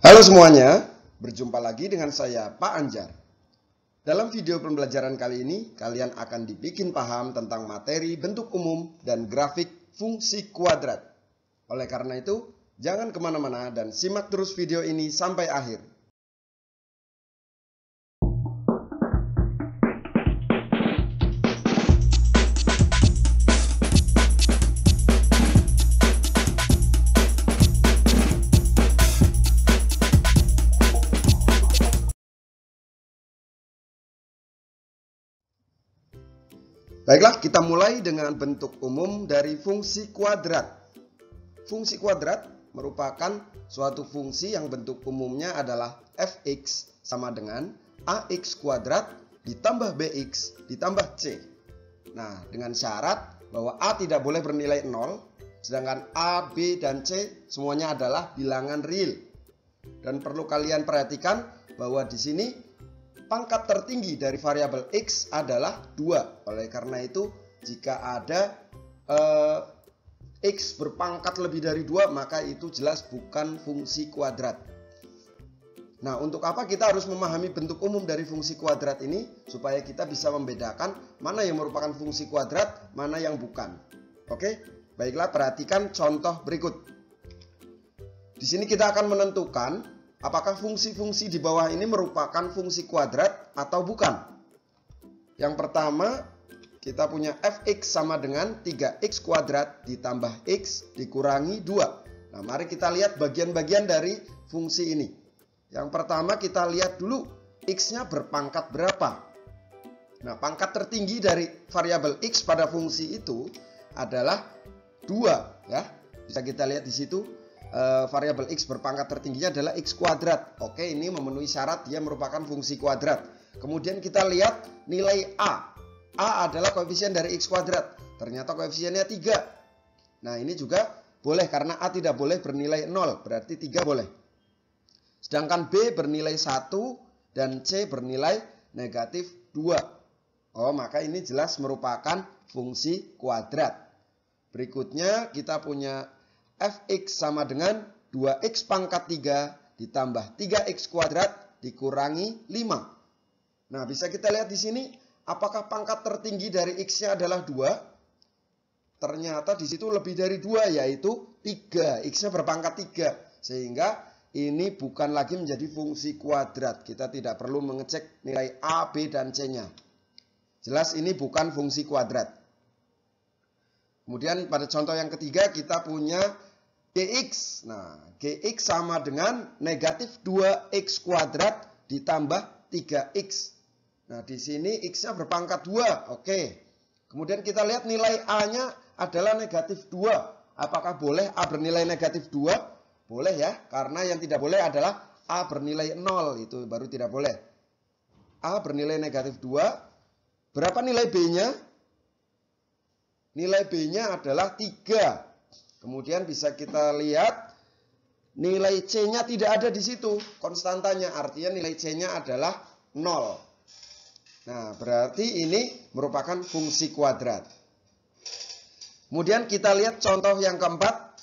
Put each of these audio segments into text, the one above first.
Halo semuanya, berjumpa lagi dengan saya Pak Anjar. Dalam video pembelajaran kali ini, kalian akan dibikin paham tentang materi bentuk umum dan grafik fungsi kuadrat. Oleh karena itu, jangan kemana-mana dan simak terus video ini sampai akhir. Baiklah, kita mulai dengan bentuk umum dari fungsi kuadrat. Fungsi kuadrat merupakan suatu fungsi yang bentuk umumnya adalah fx sama dengan ax kuadrat ditambah bx ditambah c. Nah, dengan syarat bahwa a tidak boleh bernilai 0, sedangkan a, b, dan c semuanya adalah bilangan real. Dan perlu kalian perhatikan bahwa di sini pangkat tertinggi dari variabel x adalah 2. Oleh karena itu, jika ada x berpangkat lebih dari 2, maka itu jelas bukan fungsi kuadrat. Nah, untuk apa kita harus memahami bentuk umum dari fungsi kuadrat ini? Supaya kita bisa membedakan mana yang merupakan fungsi kuadrat, mana yang bukan. Oke, baiklah, perhatikan contoh berikut. Di sini kita akan menentukan apakah fungsi-fungsi di bawah ini merupakan fungsi kuadrat atau bukan. Yang pertama, kita punya fx sama dengan 3x kuadrat ditambah x dikurangi 2. Nah, mari kita lihat bagian-bagian dari fungsi ini. Yang pertama, kita lihat dulu x-nya berpangkat berapa. Nah, pangkat tertinggi dari variabel x pada fungsi itu adalah 2, ya. Bisa kita lihat di situ. Variabel x berpangkat tertingginya adalah x kuadrat. Oke, ini memenuhi syarat dia merupakan fungsi kuadrat. Kemudian kita lihat nilai a. A adalah koefisien dari x kuadrat. Ternyata koefisiennya 3. Nah, ini juga boleh karena a tidak boleh bernilai 0. Berarti 3 boleh. Sedangkan b bernilai 1 dan c bernilai negatif 2. Oh, maka ini jelas merupakan fungsi kuadrat. Berikutnya kita punya fx sama dengan 2x pangkat 3 ditambah 3x kuadrat dikurangi 5. Nah, bisa kita lihat di sini apakah pangkat tertinggi dari x-nya adalah 2? Ternyata di situ lebih dari 2, yaitu 3. X-nya berpangkat 3. Sehingga ini bukan lagi menjadi fungsi kuadrat. Kita tidak perlu mengecek nilai a, b, dan c-nya. Jelas ini bukan fungsi kuadrat. Kemudian pada contoh yang ketiga kita punya gx. Nah, gx sama dengan negatif 2x kuadrat ditambah 3x. Nah, di sini x-nya berpangkat 2. Oke. Kemudian kita lihat nilai a-nya adalah negatif 2. Apakah boleh a bernilai negatif 2? Boleh ya, karena yang tidak boleh adalah a bernilai 0. Itu baru tidak boleh. A bernilai negatif 2. Berapa nilai b-nya? Nilai b-nya adalah 3. Kemudian bisa kita lihat nilai c-nya tidak ada di situ, konstantanya. Artinya nilai c-nya adalah 0. Nah, berarti ini merupakan fungsi kuadrat. Kemudian kita lihat contoh yang keempat.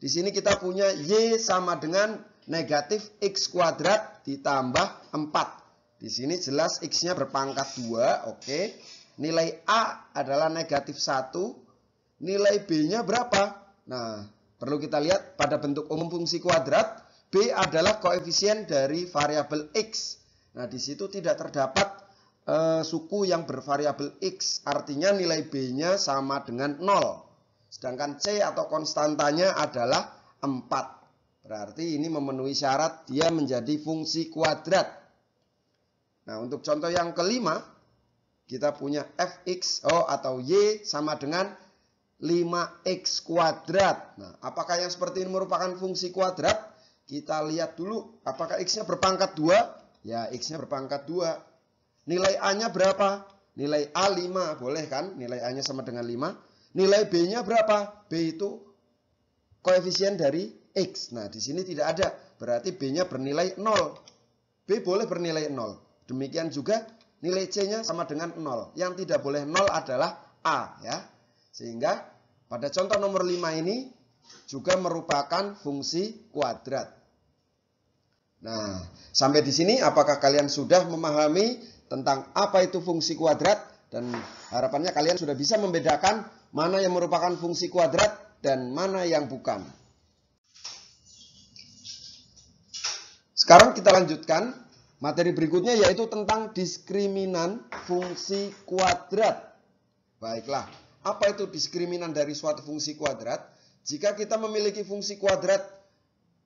Di sini kita punya y sama dengan negatif x kuadrat ditambah 4. Di sini jelas x-nya berpangkat 2, oke. Nilai a adalah negatif 1. Nilai b-nya berapa? Nah, perlu kita lihat pada bentuk umum fungsi kuadrat, b adalah koefisien dari variabel x. Nah, di situ tidak terdapat suku yang bervariabel x. Artinya nilai b-nya sama dengan 0. Sedangkan c atau konstantanya adalah 4. Berarti ini memenuhi syarat dia menjadi fungsi kuadrat. Nah, untuk contoh yang kelima, kita punya fx atau y sama dengan 5x kuadrat. Nah, apakah yang seperti ini merupakan fungsi kuadrat? Kita lihat dulu apakah x-nya berpangkat 2? Ya, x-nya berpangkat 2. Nilai a-nya berapa? Nilai a 5, boleh kan? Nilai a-nya sama dengan 5. Nilai b-nya berapa? B itu koefisien dari x. Nah, di sini tidak ada. Berarti b-nya bernilai 0. B boleh bernilai 0. Demikian juga nilai c-nya sama dengan 0. Yang tidak boleh 0 adalah a, ya. Sehingga pada contoh nomor 5 ini juga merupakan fungsi kuadrat. Nah, sampai di sini apakah kalian sudah memahami tentang apa itu fungsi kuadrat? Dan harapannya kalian sudah bisa membedakan mana yang merupakan fungsi kuadrat dan mana yang bukan. Sekarang kita lanjutkan materi berikutnya, yaitu tentang diskriminan fungsi kuadrat. Baiklah, apa itu diskriminan dari suatu fungsi kuadrat? Jika kita memiliki fungsi kuadrat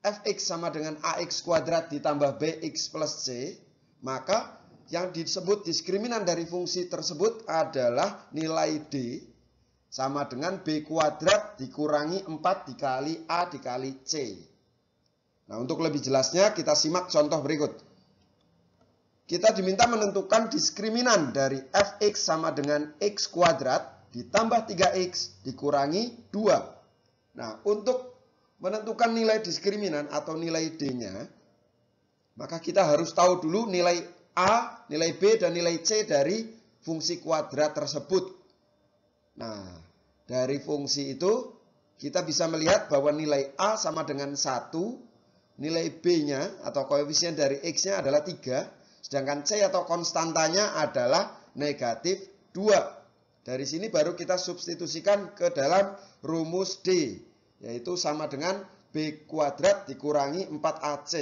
fx sama dengan ax kuadrat ditambah bx plus c, maka yang disebut diskriminan dari fungsi tersebut adalah nilai d sama dengan b kuadrat dikurangi 4 dikali a dikali c. Nah, untuk lebih jelasnya kita simak contoh berikut. Kita diminta menentukan diskriminan dari fx sama dengan x kuadrat ditambah 3x dikurangi 2. Nah, untuk menentukan nilai diskriminan atau nilai D-nya, maka kita harus tahu dulu nilai A, nilai B, dan nilai C dari fungsi kuadrat tersebut. Nah, dari fungsi itu kita bisa melihat bahwa nilai A sama dengan 1, nilai B-nya atau koefisien dari X-nya adalah 3, sedangkan C atau konstantanya adalah negatif 2. Dari sini baru kita substitusikan ke dalam rumus D, yaitu sama dengan B kuadrat dikurangi 4AC.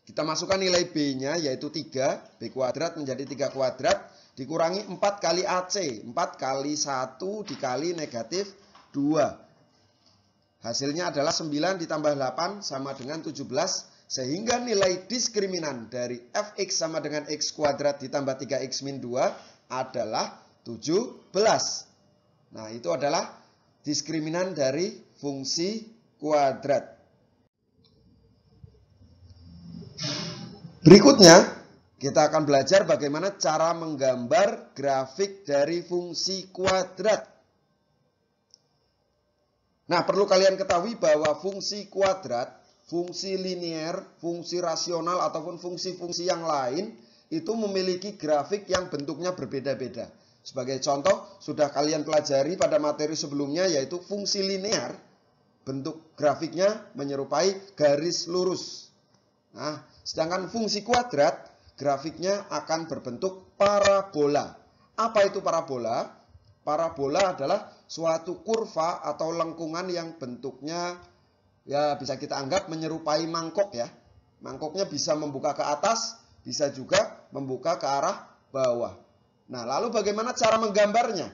Kita masukkan nilai B-nya yaitu 3, B kuadrat menjadi 3 kuadrat, dikurangi 4 kali AC, 4 kali 1 dikali negatif 2. Hasilnya adalah 9 ditambah 8 sama dengan 17, sehingga nilai diskriminan dari fx sama dengan x kuadrat ditambah 3x min 2 adalah 17. Nah, itu adalah diskriminan dari fungsi kuadrat. Berikutnya, kita akan belajar bagaimana cara menggambar grafik dari fungsi kuadrat. Nah, perlu kalian ketahui bahwa fungsi kuadrat, fungsi linear, fungsi rasional, ataupun fungsi-fungsi yang lain itu memiliki grafik yang bentuknya berbeda-beda. Sebagai contoh, sudah kalian pelajari pada materi sebelumnya, yaitu fungsi linear. Bentuk grafiknya menyerupai garis lurus. Nah, sedangkan fungsi kuadrat, grafiknya akan berbentuk parabola. Apa itu parabola? Parabola adalah suatu kurva atau lengkungan yang bentuknya ya bisa kita anggap menyerupai mangkok ya. Mangkoknya bisa membuka ke atas, bisa juga membuka ke arah bawah. Nah, lalu bagaimana cara menggambarnya?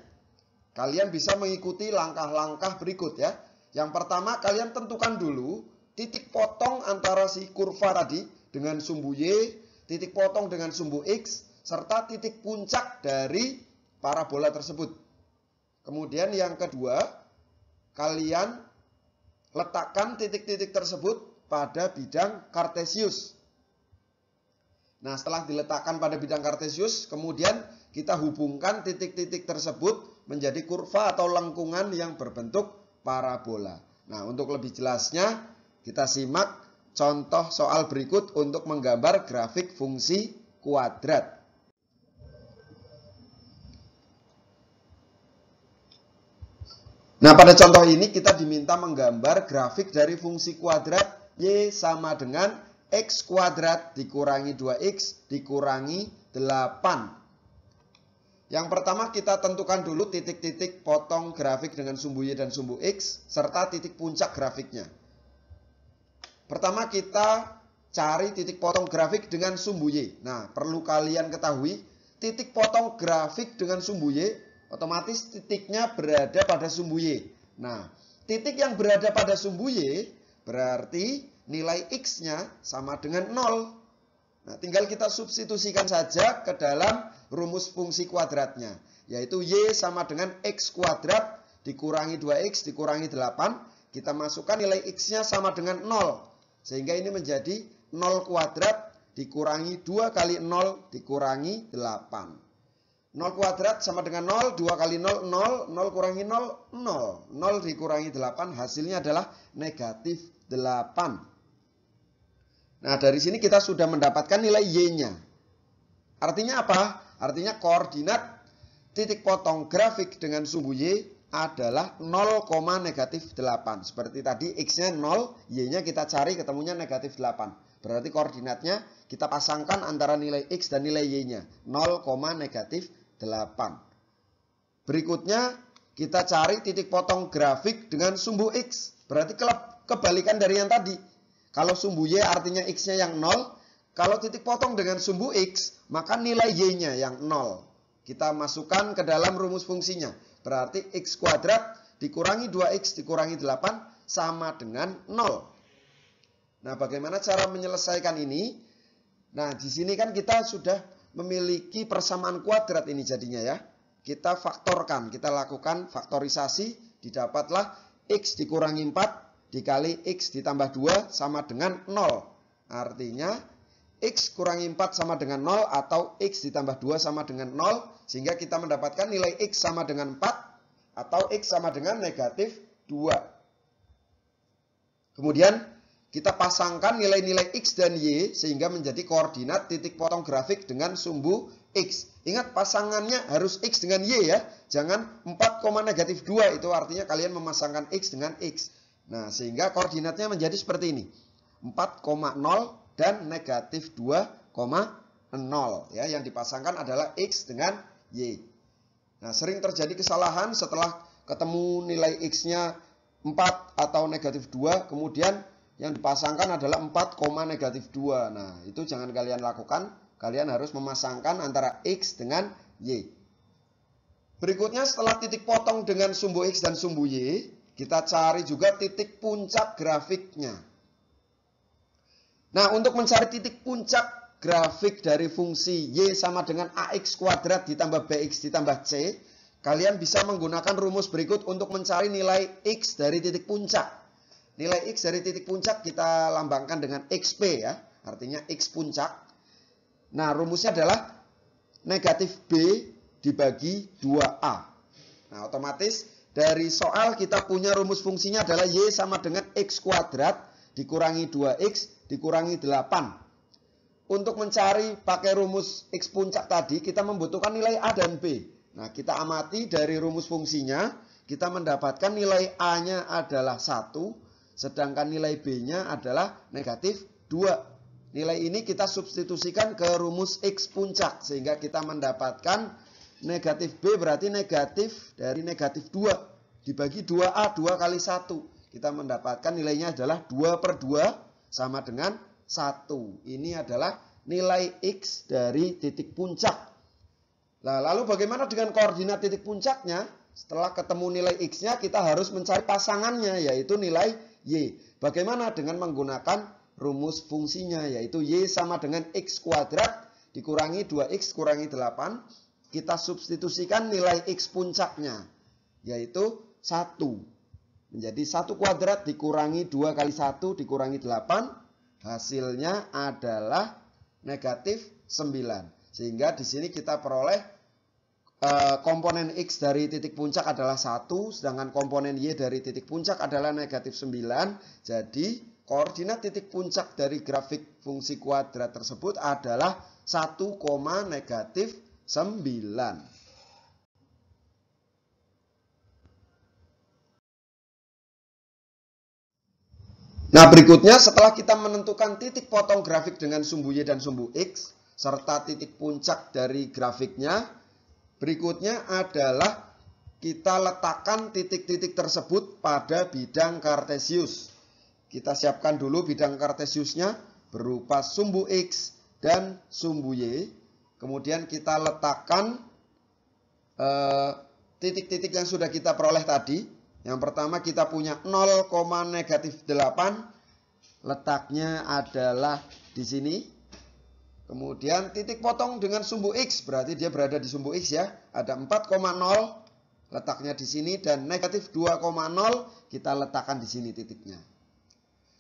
Kalian bisa mengikuti langkah-langkah berikut ya. Yang pertama, kalian tentukan dulu titik potong antara si kurva tadi dengan sumbu Y, titik potong dengan sumbu X, serta titik puncak dari parabola tersebut. Kemudian yang kedua, kalian letakkan titik-titik tersebut pada bidang kartesius. Nah, setelah diletakkan pada bidang kartesius, kemudian kita hubungkan titik-titik tersebut menjadi kurva atau lengkungan yang berbentuk parabola. Nah, untuk lebih jelasnya, kita simak contoh soal berikut untuk menggambar grafik fungsi kuadrat. Nah, pada contoh ini kita diminta menggambar grafik dari fungsi kuadrat Y sama dengan X kuadrat dikurangi 2X dikurangi 8. Yang pertama kita tentukan dulu titik-titik potong grafik dengan sumbu Y dan sumbu X serta titik puncak grafiknya. Pertama kita cari titik potong grafik dengan sumbu Y. Nah, perlu kalian ketahui titik potong grafik dengan sumbu Y otomatis titiknya berada pada sumbu Y. Nah, titik yang berada pada sumbu Y berarti nilai X-nya sama dengan 0. Nah, tinggal kita substitusikan saja ke dalam rumus fungsi kuadratnya, yaitu Y sama dengan X kuadrat dikurangi 2X dikurangi 8. Kita masukkan nilai X-nya sama dengan 0. Sehingga ini menjadi 0 kuadrat dikurangi 2 kali 0 dikurangi 8. 0 kuadrat sama dengan 0, 2 kali 0, 0, 0 kurangi 0, 0. 0 dikurangi 8, hasilnya adalah negatif 8. Nah, dari sini kita sudah mendapatkan nilai Y-nya. Artinya apa? Artinya koordinat titik potong grafik dengan sumbu Y adalah 0,-8. Seperti tadi X-nya 0, Y-nya kita cari ketemunya -8. Berarti koordinatnya kita pasangkan antara nilai X dan nilai Y-nya. 0,-8. Berikutnya kita cari titik potong grafik dengan sumbu X. Berarti kebalikan dari yang tadi. Kalau sumbu Y artinya X-nya yang 0. Kalau titik potong dengan sumbu X, maka nilai Y-nya yang 0. Kita masukkan ke dalam rumus fungsinya. Berarti X kuadrat dikurangi 2X dikurangi 8 sama dengan 0. Nah, bagaimana cara menyelesaikan ini? Nah, di sini kan kita sudah memiliki persamaan kuadrat ini jadinya ya. Kita faktorkan, kita lakukan faktorisasi, didapatlah X dikurangi 4 dikali X ditambah 2 sama dengan 0. Artinya X kurangi 4 sama dengan 0 atau X ditambah 2 sama dengan 0. Sehingga kita mendapatkan nilai X sama dengan 4 atau X sama dengan -2. Kemudian kita pasangkan nilai-nilai X dan Y sehingga menjadi koordinat titik potong grafik dengan sumbu X. Ingat pasangannya harus X dengan Y ya. Jangan 4,-2 itu artinya kalian memasangkan X dengan X. Nah sehingga koordinatnya menjadi seperti ini. 4,0 dan -2,0 ya, yang dipasangkan adalah X dengan Y. Nah, sering terjadi kesalahan setelah ketemu nilai X-nya 4 atau -2, kemudian yang dipasangkan adalah 4,-2. Nah, itu jangan kalian lakukan. Kalian harus memasangkan antara X dengan Y. Berikutnya setelah titik potong dengan sumbu X dan sumbu Y, kita cari juga titik puncak grafiknya. Nah, untuk mencari titik puncak grafik dari fungsi Y sama dengan AX kuadrat ditambah BX ditambah C, kalian bisa menggunakan rumus berikut untuk mencari nilai X dari titik puncak. Nilai X dari titik puncak kita lambangkan dengan XP ya, artinya X puncak. Nah, rumusnya adalah negatif B dibagi 2A. Nah, otomatis dari soal kita punya rumus fungsinya adalah Y sama dengan X kuadrat dikurangi 2X dikurangi 8. Untuk mencari pakai rumus X puncak tadi, kita membutuhkan nilai A dan B. Nah, kita amati dari rumus fungsinya, kita mendapatkan nilai A-nya adalah 1, sedangkan nilai B-nya adalah -2. Nilai ini kita substitusikan ke rumus X puncak, sehingga kita mendapatkan negatif B berarti negatif dari -2. Dibagi 2A, 2 kali 1. Kita mendapatkan nilainya adalah 2/2 sama dengan 1. Ini adalah nilai X dari titik puncak. Nah, lalu bagaimana dengan koordinat titik puncaknya? Setelah ketemu nilai X-nya, kita harus mencari pasangannya, yaitu nilai Y. Bagaimana dengan menggunakan rumus fungsinya, yaitu Y sama dengan X kuadrat dikurangi 2X kurangi 8. Kita substitusikan nilai X puncaknya, yaitu 1. Menjadi 1 kuadrat dikurangi 2 kali 1 dikurangi 8. Hasilnya adalah -9. Sehingga di sini kita peroleh komponen X dari titik puncak adalah 1. Sedangkan komponen Y dari titik puncak adalah -9. Jadi koordinat titik puncak dari grafik fungsi kuadrat tersebut adalah 1,-9. Nah, berikutnya setelah kita menentukan titik potong grafik dengan sumbu Y dan sumbu X, serta titik puncak dari grafiknya, berikutnya adalah kita letakkan titik-titik tersebut pada bidang kartesius. Kita siapkan dulu bidang kartesiusnya berupa sumbu X dan sumbu Y. Kemudian kita letakkan titik-titik yang sudah kita peroleh tadi. Yang pertama kita punya 0,-8, letaknya adalah di sini. Kemudian titik potong dengan sumbu X, berarti dia berada di sumbu X ya. Ada 4,0, letaknya di sini, dan -2,0 kita letakkan di sini titiknya.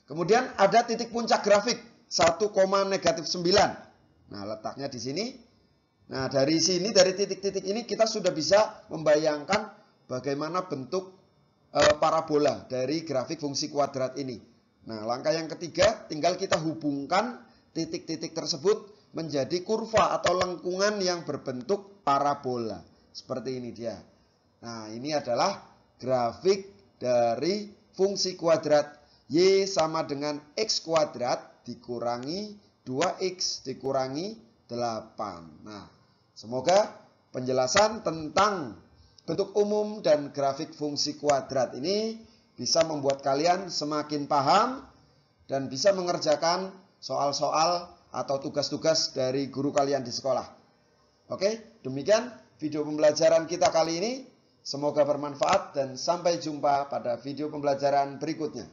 Kemudian ada titik puncak grafik 1,-9. Nah, letaknya di sini. Nah, dari sini, dari titik-titik ini kita sudah bisa membayangkan bagaimana bentuk parabola dari grafik fungsi kuadrat ini. Nah, langkah yang ketiga, tinggal kita hubungkan titik-titik tersebut menjadi kurva atau lengkungan yang berbentuk parabola. Seperti ini dia. Nah, ini adalah grafik dari fungsi kuadrat Y sama dengan X kuadrat dikurangi 2X dikurangi 8. Nah, semoga penjelasan tentang bentuk umum dan grafik fungsi kuadrat ini bisa membuat kalian semakin paham dan bisa mengerjakan soal-soal atau tugas-tugas dari guru kalian di sekolah. Oke, demikian video pembelajaran kita kali ini. Semoga bermanfaat dan sampai jumpa pada video pembelajaran berikutnya.